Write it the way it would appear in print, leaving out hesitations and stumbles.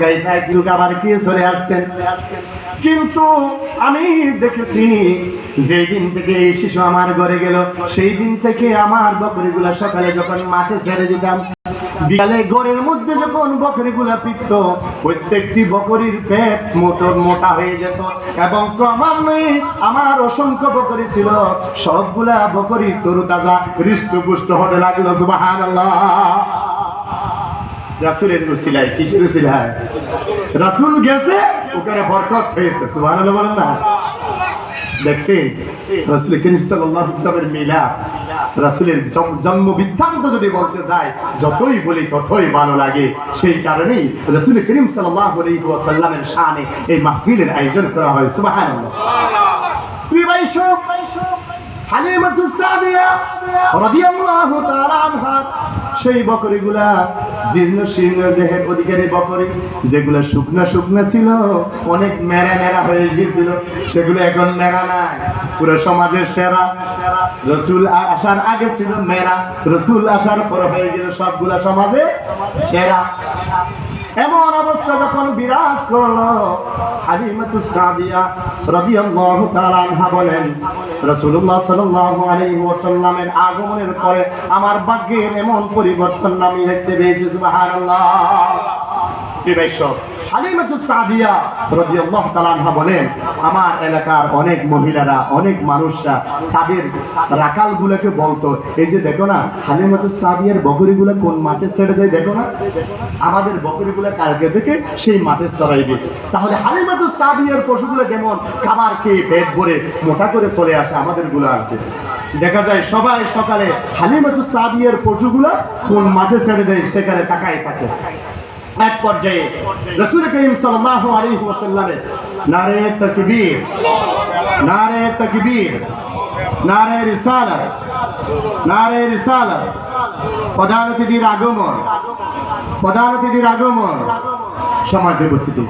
গাইতে একটু আবার কি চলে আসতেন। কিন্তু আমি দেখেছি যেই দিন থেকে এই শিশু আমার ঘরে গেল, সেই দিন থেকে আমার বকরিগুলা সকালে যখন মাঠে ছেড়ে দিতাম, বিকালে ঘরের মধ্যে যখন বকরিগুলা পিটত, প্রত্যেকটি বকরির পেট মোটা হয়ে যেত এবং ক্রমান্বয়ে আমার অসংখ্য বকরি ছিল, সবগুলা বকরি তরুতাজা হৃষ্টপুষ্ট হতে লাগলো। সুবহানাল্লাহ। রাসূলের উসিলায়, কিসের উসিলায়? রাসূল গেছে, ওখানে বরকত হয়েছে। সুবহানাল্লাহ বলেন না? দেখছেন রাসূল করিম সাল্লাল্লাহু আলাইহি ওয়াসাল্লামের মিলাদ, রাসূলের জন্ম বৃত্তান্ত যদি বলতে যায়, যতই বলি ততই ভালো লাগে। সেই কারণেই রাসূল করিম সাল্লাল্লাহু আলাইহি ওয়াসাল্লামের শানে এই মাহফিলের আয়োজন করা হয়। সুবহানাল্লাহ। হালিমাতুস সাদিয়া রাদিয়াল্লাহু তাআলা আনহা সেই বকরিগুলা জীর্ণ শীর্ণ দেহের অধিকারী বকরি, যেগুলা শুকনা শুকনা ছিল, অনেক মেরা মেরা হয়ে গিয়েছিল, সেগুলো এখন মেরা নাই, পুরো সমাজের সেরা। রাসূল আসার আগে ছিল মেরা, রাসূল আসার পর হয়ে গেল সবগুলা সমাজে সেরা। এমন অবস্থা যখন বিরাজ করলো, হালিমাতুস সাদিয়া রাদিয়াল্লাহু তাআলা আনহা বলেন, রাসূলুল্লাহ সাল্লাল্লাহু আলাইহি ওয়াসাল্লামের আগমনের পরে আমার ভাগ্যের এমন পরিবর্তন আমি দেখতে পেয়েছি। সুবহানাল্লাহ। হালিমাতুস সাদিয়া রাদিয়াল্লাহু তাআলা আনহা বলেন, আমার এলাকার অনেক মহিলারা, অনেক মানুষরা তাদের রাখালগুলোকে বলতো, এই যে দেখো না হালিমাতুস সাদিয়ার বকরিগুলো কোন মাঠে ছেড়ে দেয়, দেখো না আমাদের বকরিগুলো কালকে থেকে সেই মাঠে চড়াইবে। তাহলে হালিমাতুস সাদিয়ার পশুগুলো যেমন খাবার খেয়ে পেট ভরে মোটা করে চলে আসে, আমাদের গুলো আসবে। দেখা যায় সবাই সকালে হালিমাতুস সাদিয়ার পশুগুলো কোন মাঠে ছেড়ে দেয় সেখানে তাকায় থাকে। এক পর্যায়ে রাসূল করিম সাল্লাল্লাহু আলাইহি ওয়াসাল্লামের নারে তাকবীর, নারে তাকবীর, নারে রিসালাত, নারে রিসালাত, প্রধান অতিথির আগমন, প্রধান অতিথির আগমন, সমাজে উপস্থিতি।